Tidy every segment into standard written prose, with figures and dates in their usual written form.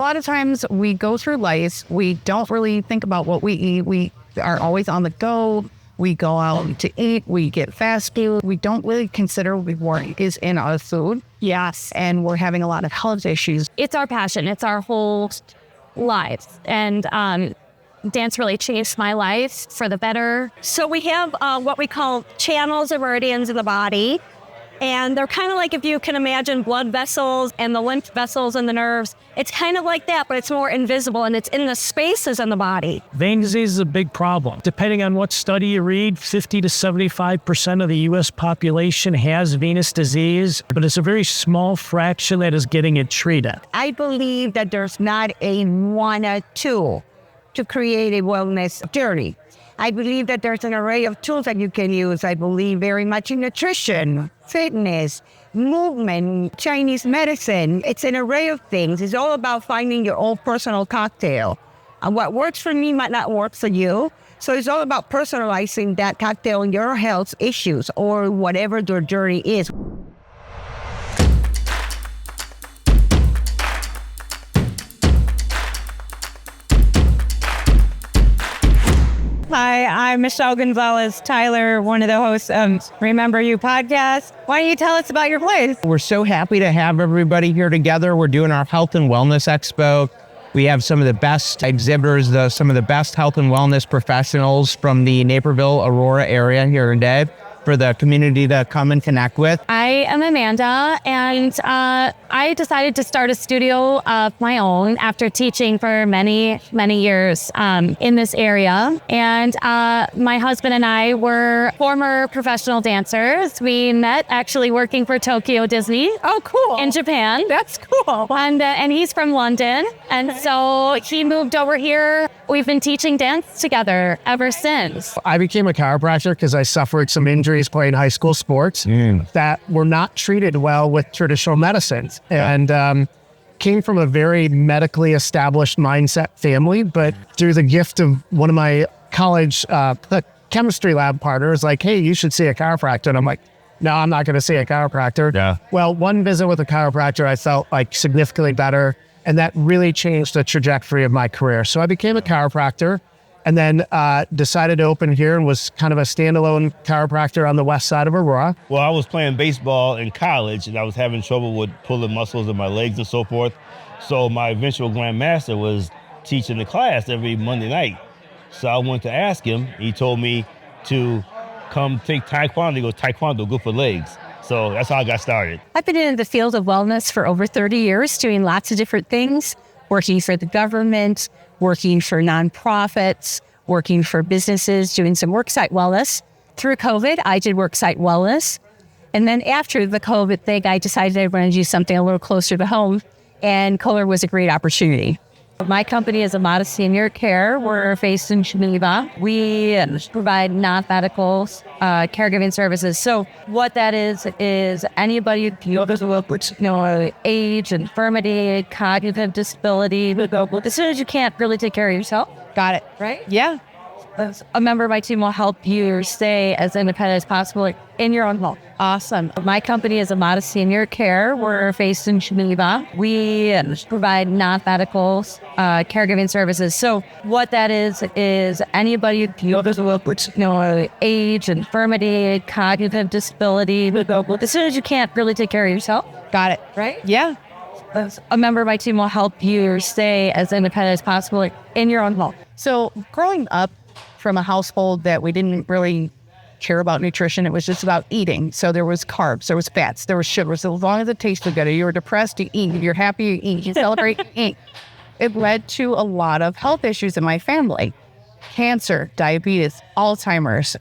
A lot of times we go through life, we don't really think about what we eat. We are always on the go. We go out to eat, we get fast food. We don't really consider what is in our food. Yes. And we're having a lot of health issues. It's our passion. It's our whole lives. And dance really changed my life for the better. So we have what we call channels or meridians in the body. And they're kind of like, if you can imagine blood vessels and the lymph vessels and the nerves, it's kind of like that, but it's more invisible and it's in the spaces in the body. Vein disease is a big problem. Depending on what study you read, 50 to 75% of the U.S. population has venous disease, but it's a very small fraction that is getting it treated. I believe that there's not a one or two to create a wellness journey. I believe that there's an array of tools that you can use. I believe very much in nutrition, fitness, movement, Chinese medicine. It's an array of things. It's all about finding your own personal cocktail. And what works for me might not work for you. So it's all about personalizing that cocktail in your health issues or whatever your journey is. Hi, I'm Michelle Gonzalez-Tyler, one of the hosts of Remember You podcast. Why don't you tell us about your place? We're so happy to have everybody here together. We're doing our Health and Wellness Expo. We have some of the best exhibitors, some of the best health and wellness professionals from the Naperville, Aurora area here today for the community to come and connect with. I am Amanda, and I decided to start a studio of my own after teaching for many, many years in this area. And my husband and I were former professional dancers. We met actually working for Tokyo Disney. Oh, cool. In Japan. That's cool. And he's from London. And so he moved over here. We've been teaching dance together ever since. I became a chiropractor because I suffered some injuries playing high school sports that were not treated well with traditional medicines. And came from a very medically established mindset family, but through the gift of one of my college chemistry lab partners, like, hey, you should see a chiropractor. And I'm like, no, I'm not going to see a chiropractor. Yeah. Well, one visit with a chiropractor, I felt like significantly better. And that really changed the trajectory of my career. So I became a chiropractor and then decided to open here and was kind of a standalone chiropractor on the west side of Aurora. Well, I was playing baseball in college and I was having trouble with pulling muscles in my legs and so forth. So my eventual grandmaster was teaching the class every Monday night. So I went to ask him. He told me to come take Taekwondo. He goes, Taekwondo, good for legs. So that's how I got started. I've been in the field of wellness for over 30 years, doing lots of different things, working for the government, working for nonprofits, working for businesses, doing some worksite wellness. Through COVID, I did worksite wellness. And then after the COVID thing, I decided I wanted to do something a little closer to home, and Kohler was a great opportunity. My company is Amada Senior Care. We're based in Geneva. We provide non-medical caregiving services. So what that is anybody with age, infirmity, cognitive disability. As soon as you can't really take care of yourself. Got it. Right? Yeah. A member of my team will help you stay as independent as possible in your own home. Awesome. My company is Amada Senior Care. We're based in Geneva. We provide non-medical caregiving services. So what that is anybody with age, infirmity, cognitive disability. As soon as you can't really take care of yourself. Got it. Right? Yeah. A member of my team will help you stay as independent as possible in your own home. So growing up from a household that we didn't really care about nutrition, it was just about eating. So there was carbs, there was fats, there was sugars. So as long as it tasted good, you were depressed, you eat. If you're happy, you eat. You celebrate, you eat. It led to a lot of health issues in my family. Cancer, diabetes, Alzheimer's,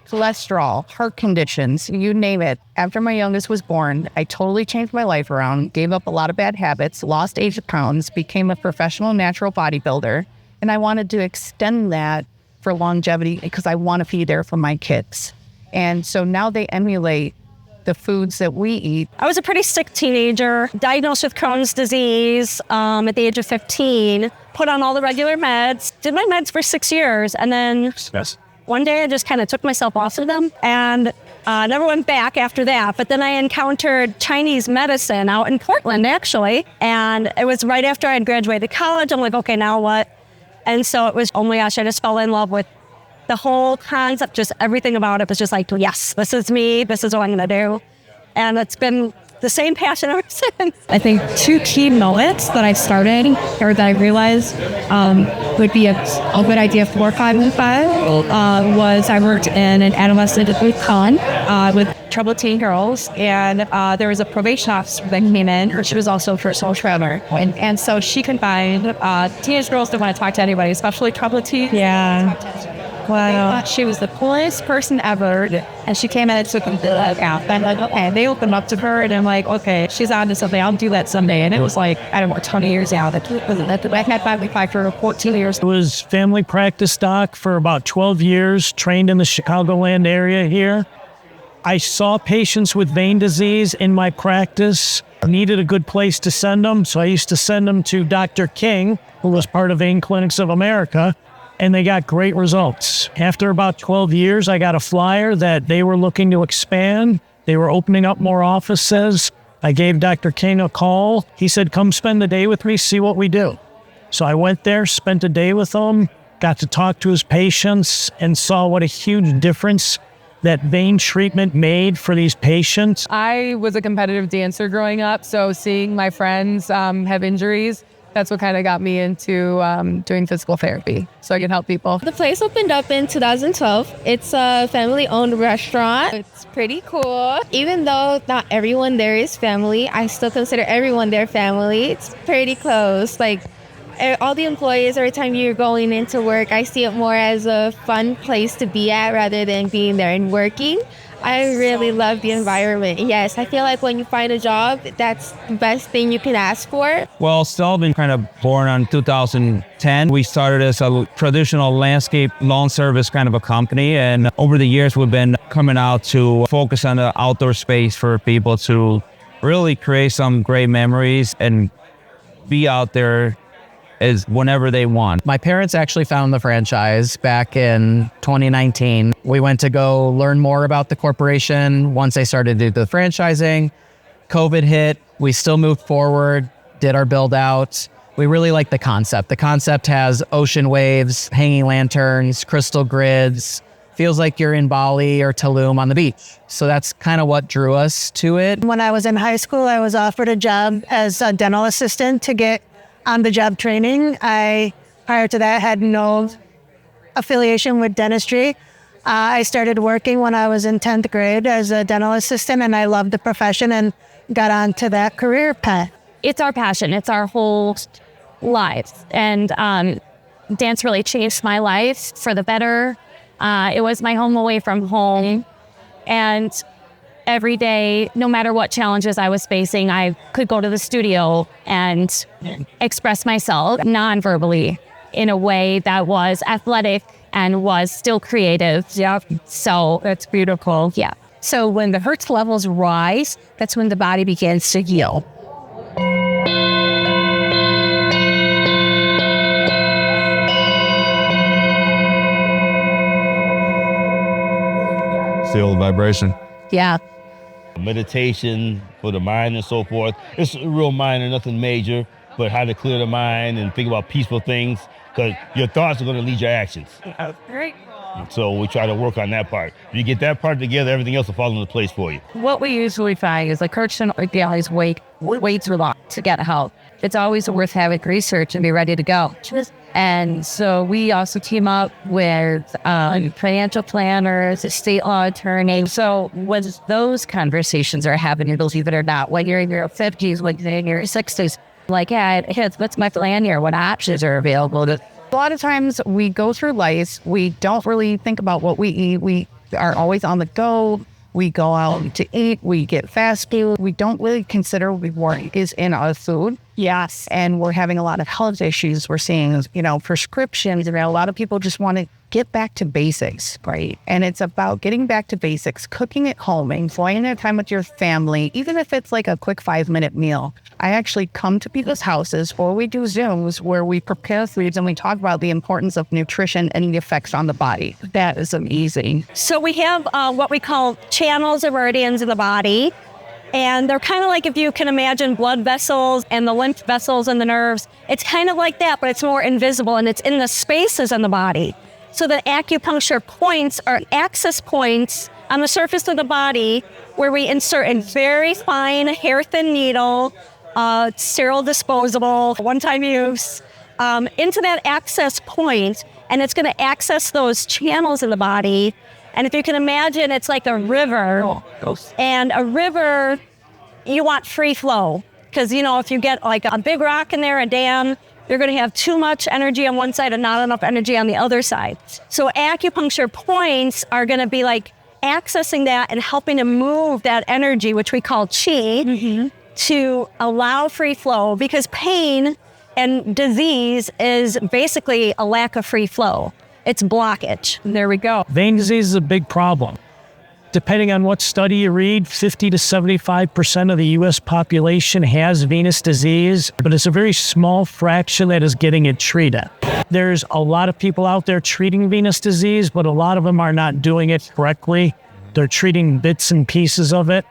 cholesterol, heart conditions, you name it. After my youngest was born, I totally changed my life around, gave up a lot of bad habits, lost 8 pounds, became a professional natural bodybuilder. And I wanted to extend that for longevity because I want to be there for my kids. And so now they emulate the foods that we eat. I was a pretty sick teenager, diagnosed with Crohn's disease at the age of 15, put on all the regular meds, did my meds for 6 years, and then one day I just kind of took myself off of them, and Never went back after that. But then I encountered Chinese medicine out in Portland, actually. And it was right after I had graduated college. I'm like, okay, now what? And so it was, oh my gosh, I just fell in love with the whole concept, just everything about it was just like, yes, this is me. This is what I'm going to do. And it's been the same passion ever since. I think two key moments that I started or that I realized would be a good idea for 515 was I worked in an adolescent with Crohn with troubled teen girls, and there was a probation officer that came in, and she was also a personal trainer. And so she combined teenage girls don't want to talk to anybody, especially troubled teens. Yeah. Wow. She was the coolest person ever, and she came in and took them to the out. And like, okay, they opened up to her, and I'm like, okay, she's on to something. I'll do that someday. And it was like, I don't know, 20 years out. I had 5 for 14 years. I was family practice doc for about 12 years, trained in the Chicagoland area here. I saw patients with vein disease in my practice. I needed a good place to send them, so I used to send them to Dr. King, who was part of Vein Clinics of America. And they got great results. After about 12 years, I got a flyer that they were looking to expand. They were opening up more offices. I gave Dr. King a call. He said, come spend the day with me, see what we do. So I went there, spent a day with him, got to talk to his patients, and saw what a huge difference that vein treatment made for these patients. I was a competitive dancer growing up, so seeing my friends have injuries, that's what kind of got me into doing physical therapy, so I can help people. The place opened up in 2012. It's a family-owned restaurant. It's pretty cool. Even though not everyone there is family, I still consider everyone their family. It's pretty close. Like, all the employees, every time you're going into work, I see it more as a fun place to be at rather than being there and working. I really love the environment. Yes, I feel like when you find a job, that's the best thing you can ask for. Well, Stelvin kind of born in 2010. We started as a traditional landscape lawn service kind of a company. And over the years, we've been coming out to focus on the outdoor space for people to really create some great memories and be out there is whenever they want. My parents actually found the franchise back in 2019. We went to go learn more about the corporation. Once they started to do the franchising, COVID hit. We still moved forward, did our build out. We really like the concept. The concept has ocean waves, hanging lanterns, crystal grids. Feels like you're in Bali or Tulum on the beach. So that's kind of what drew us to it. When I was in high school, I was offered a job as a dental assistant to get on-the-job training. I, prior to that, had no affiliation with dentistry. I started working when I was in 10th grade as a dental assistant, and I loved the profession and got onto that career path. It's our passion. It's our whole lives. And dance really changed my life for the better. It was my home away from home. And every day, no matter what challenges I was facing, I could go to the studio and express myself non-verbally in a way that was athletic and was still creative. Yeah. So That's beautiful. yeah. So when the Hertz levels rise, that's when the body begins to heal. Feel the vibration. Yeah. Meditation for the mind and so forth. It's real minor, nothing major, but how to clear the mind and think about peaceful things, because your thoughts are going to lead your actions. Great. So we try to work on that part. If you get that part together, everything else will fall into place for you. What we usually find is like Kirsten always waits a lot to get help. It's always worth having research and be ready to go. And so we also team up with financial planners, estate law attorneys. So when those conversations are happening, believe it or not, when you're in your 50s, when you're in your 60s, like, hey, what's my plan here? What options are available? A lot of times we go through life, we don't really think about what we eat. We are always on the go. We go out to eat, we get fast food. We don't really consider what is in our food. Yes. And we're having a lot of health issues. We're seeing, prescriptions. And a lot of people just want to get back to basics, right? And it's about getting back to basics, cooking at home, enjoying that time with your family, even if it's like a quick 5-minute meal. I actually come to people's houses, or we do Zooms where we prepare foods and we talk about the importance of nutrition and the effects on the body. That is amazing. So we have what we call channels or meridians in the body. And they're kind of like, if you can imagine blood vessels and the lymph vessels and the nerves, it's kind of like that, but it's more invisible and it's in the spaces in the body. So the acupuncture points are access points on the surface of the body where we insert a very fine hair-thin needle, sterile, disposable, one-time use, into that access point, and it's going to access those channels in the body. And if you can imagine, it's like a river, and a river, you want free flow. Because, you know, if you get like a big rock in there, a dam, you're going to have too much energy on one side and not enough energy on the other side. So acupuncture points are going to be like accessing that and helping to move that energy, which we call chi, to allow free flow, because pain and disease is basically a lack of free flow. It's blockage. There we go. Vein disease is a big problem. Depending on what study you read, 50 to 75% of the U.S. population has venous disease, but it's a very small fraction that is getting it treated. There's a lot of people out there treating venous disease, but a lot of them are not doing it correctly. They're treating bits and pieces of it.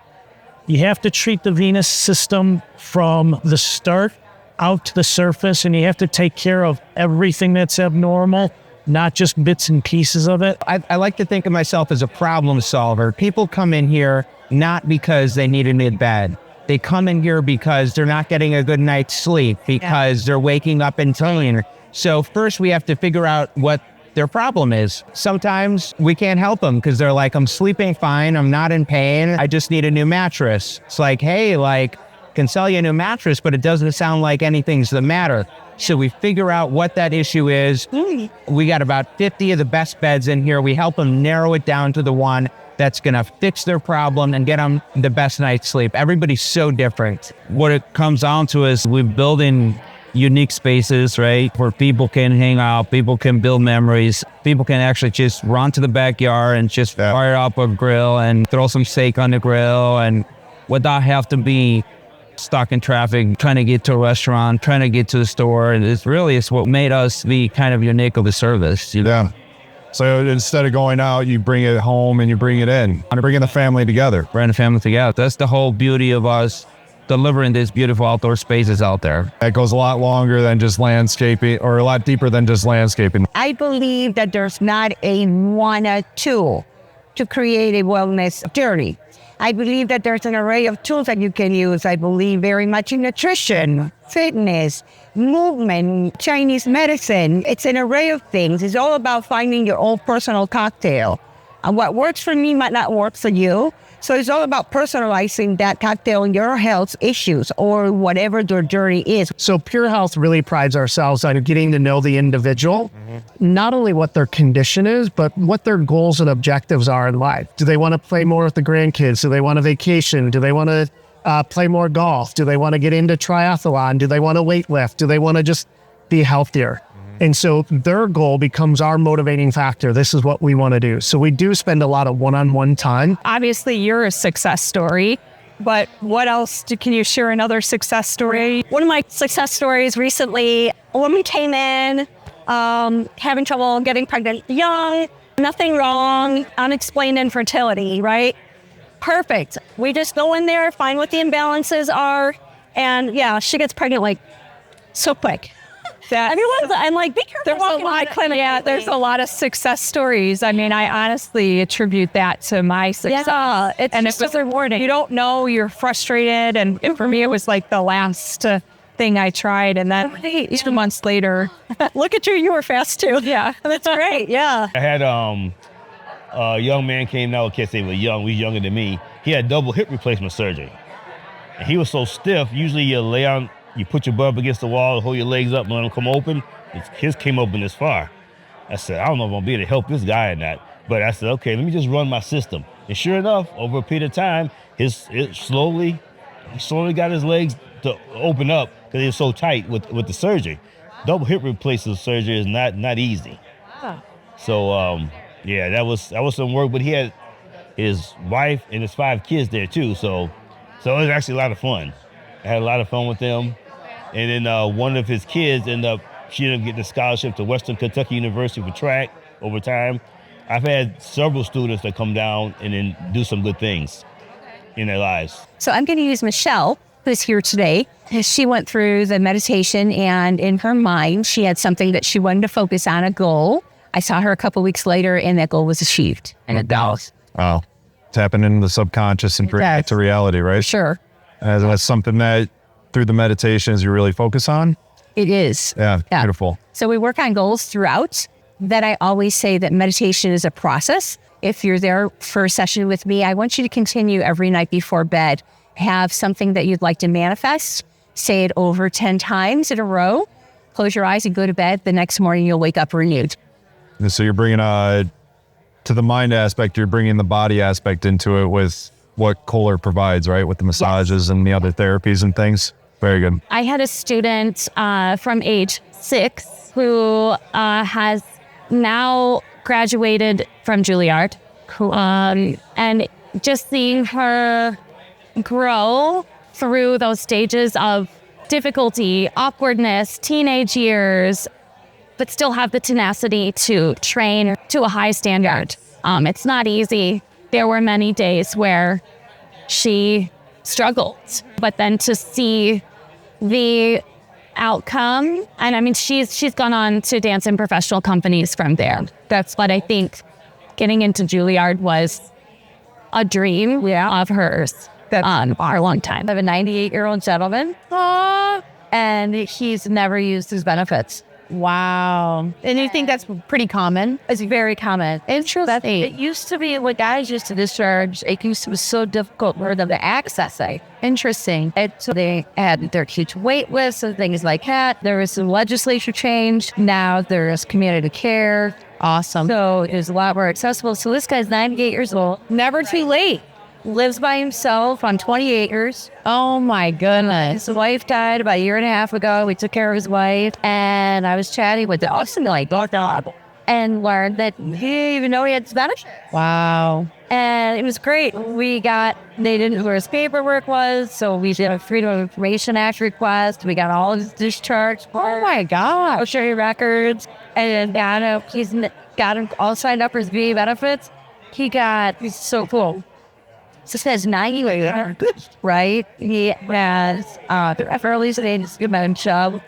You have to treat the venous system from the start out to the surface, and you have to take care of everything that's abnormal, not just bits and pieces of it. I like to think of myself as a problem solver. People come in here not because they need a new bed. They come in here because they're not getting a good night's sleep, because they're waking up in pain. So first we have to figure out what their problem is. Sometimes we can't help them because they're like, I'm sleeping fine, I'm not in pain, I just need a new mattress. It's like, hey, like, can sell you a new mattress, but it doesn't sound like anything's the matter. So we figure out what that issue is. We got about 50 of the best beds in here. We help them narrow it down to the one that's gonna fix their problem and get them the best night's sleep. Everybody's so different. What it comes down to is we're building unique spaces, right? Where people can hang out, people can build memories, people can actually just run to the backyard and just fire up a grill and throw some steak on the grill, and without have to be stuck in traffic, trying to get to a restaurant, trying to get to the store. And it's what made us be kind of unique of a service. You know? Yeah. So instead of going out, you bring it home and you bring it in. And bringing the family together. Bring the family together. That's the whole beauty of us delivering these beautiful outdoor spaces out there. That goes a lot longer than just landscaping, or a lot deeper than just landscaping. I believe that there's not a one tool to create a wellness journey. I believe that there's an array of tools that you can use. I believe very much in nutrition, fitness, movement, Chinese medicine. It's an array of things. It's all about finding your own personal cocktail. And what works for me might not work for you. So it's all about personalizing that cocktail in your health issues or whatever their journey is. So Pure Health really prides ourselves on getting to know the individual, not only what their condition is, but what their goals and objectives are in life. Do they want to play more with the grandkids? Do they want a vacation? Do they want to play more golf? Do they want to get into triathlon? Do they want to weight lift? Do they want to just be healthier? And so their goal becomes our motivating factor. This is what we want to do. So we do spend a lot of one-on-one time. Obviously, you're a success story, but what else can you share another success story? One of my success stories recently, a woman came in, having trouble getting pregnant young, nothing wrong, unexplained infertility, right? Perfect. We just go in there, find what the imbalances are, and yeah, she gets pregnant like so quick. I'm like, be careful. There's a lot. Yeah, there's a lot of success stories. I mean, I honestly attribute that to my success. Yeah, it's and just so rewarding. You don't know, you're frustrated, and for me, it was like the last thing I tried, and then 2 months later, look at you were fast too. Yeah, that's great. Yeah. I had a young man came out. I can't say he was young. He was younger than me. He had double hip replacement surgery, and he was so stiff. Usually, you lay on. You put your butt up against the wall, hold your legs up, and let them come open. His came open this far. I said, I don't know if I'm going to be able to help this guy or not. But I said, okay, let me just run my system. And sure enough, over a period of time, he slowly got his legs to open up because he was so tight with the surgery. Double hip replacement surgery is not easy. So yeah, that was some work. But he had his wife and his 5 kids there too. So it was actually a lot of fun. I had a lot of fun with them. And then one of his kids she ended up getting a scholarship to Western Kentucky University for track over time. I've had several students that come down and then do some good things in their lives. So I'm going to use Michelle, who's here today. She went through the meditation, and in her mind, she had something that she wanted to focus on, a goal. I saw her a couple weeks later, and that goal was achieved. And it does. Wow. Tapping into the subconscious and bringing it to reality, right? Sure. That's something that through the meditations you really focus on? It is. Yeah, beautiful. So we work on goals throughout. That I always say that meditation is a process. If you're there for a session with me, I want you to continue every night before bed. Have something that you'd like to manifest. Say it over 10 times in a row. Close your eyes and go to bed. The next morning, you'll wake up renewed. And so you're bringing to the mind aspect, you're bringing the body aspect into it with what Kohler provides, right? With the massages and the other therapies and things. Very good. I had a student from age 6 who has now graduated from Juilliard. Cool. And just seeing her grow through those stages of difficulty, awkwardness, teenage years, but still have the tenacity to train to a high standard. It's not easy. There were many days where she struggled, but then to see the outcome, and I mean, she's gone on to dance in professional companies from there. That's what I think. Getting into Juilliard was a dream of hers for a long time. I have a 98-year-old gentleman, and he's never used his benefits. Wow. And you think that's pretty common? It's very common. Interesting. It used to be what guys used to discharge. It used to be so difficult for them to access it. Interesting. And so they had their huge wait lists and things like that. There was some legislature change. Now there's community care. Awesome. So it's a lot more accessible. So this guy's 98 years old. Never too late. Lives by himself on 20 acres. Oh my goodness. His wife died about a year and a half ago. We took care of his wife. And I was chatting with the and learned that he didn't even know he had Spanish. Wow. And it was great. They didn't know where his paperwork was. So we did a Freedom of Information Act request. We got all of his discharge. Oh my God. I'll show you records. And he's got him all signed up for his VA benefits. He's so cool. So it says 90, right? He has early stage dementia.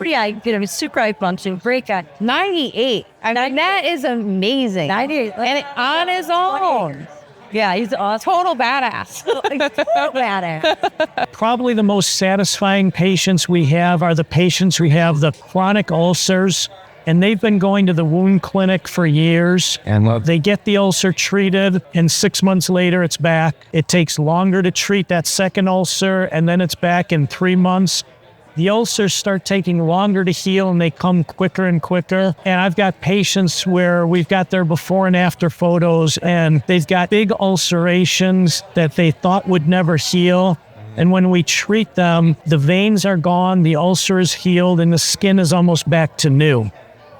Super high functioning, great guy. 98. And that is amazing. 98. And on his own. Yeah, he's a total badass. Total badass. Probably the most satisfying patients we have are the patients who have the chronic ulcers. And they've been going to the wound clinic for years. And they get the ulcer treated, and 6 months later, it's back. It takes longer to treat that second ulcer, and then it's back in 3 months. The ulcers start taking longer to heal, and they come quicker and quicker. And I've got patients where we've got their before and after photos, and they've got big ulcerations that they thought would never heal. And when we treat them, the veins are gone, the ulcer is healed, and the skin is almost back to new.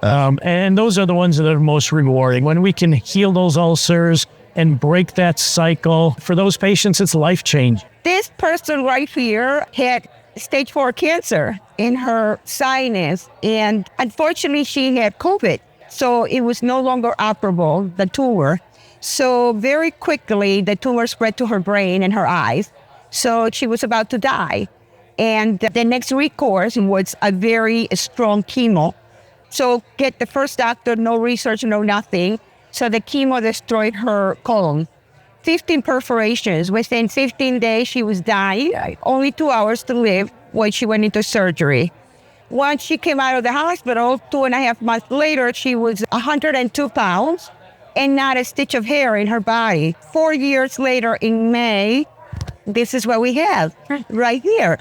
And those are the ones that are most rewarding. When we can heal those ulcers and break that cycle, for those patients, it's life-changing. This person right here had stage 4 cancer in her sinus, and unfortunately she had COVID. So it was no longer operable, the tumor. So very quickly, the tumor spread to her brain and her eyes. So she was about to die. And the next recourse was a very strong chemo. So get the first doctor, no research, no nothing. So the chemo destroyed her colon. 15 perforations. Within 15 days, she was dying. Only 2 hours to live when she went into surgery. Once she came out of the hospital, 2.5 months later, she was 102 pounds and not a stitch of hair in her body. 4 years later, in May, this is what we have right here.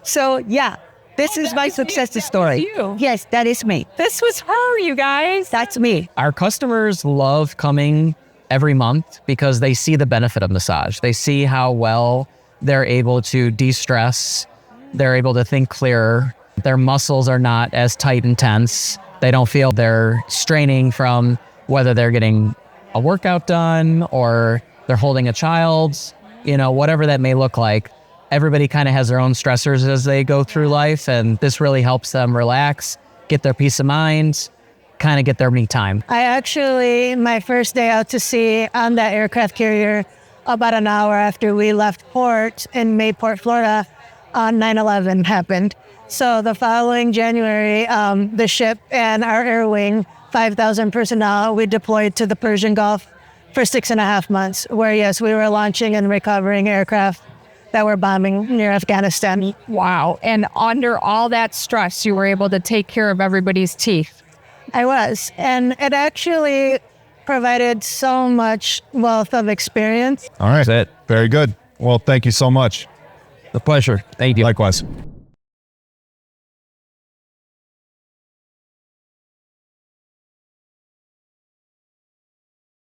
So, yeah. This is my success story. You. Yes, that is me. This was her, you guys. That's me. Our customers love coming every month because they see the benefit of massage. They see how well they're able to de-stress. They're able to think clearer. Their muscles are not as tight and tense. They don't feel they're straining from whether they're getting a workout done or they're holding a child, whatever that may look like. Everybody kind of has their own stressors as they go through life, and this really helps them relax, get their peace of mind, kind of get their me time. My first day out to sea on that aircraft carrier, about an hour after we left port in Mayport, Florida, on 9/11 happened. So the following January, the ship and our air wing, 5,000 personnel, we deployed to the Persian Gulf for 6.5 months, where yes, we were launching and recovering aircraft that were bombing near Afghanistan. Wow. And under all that stress, you were able to take care of everybody's teeth. I was. And it actually provided so much wealth of experience. All right. Very good. Well, thank you so much. The pleasure. Thank you. Likewise.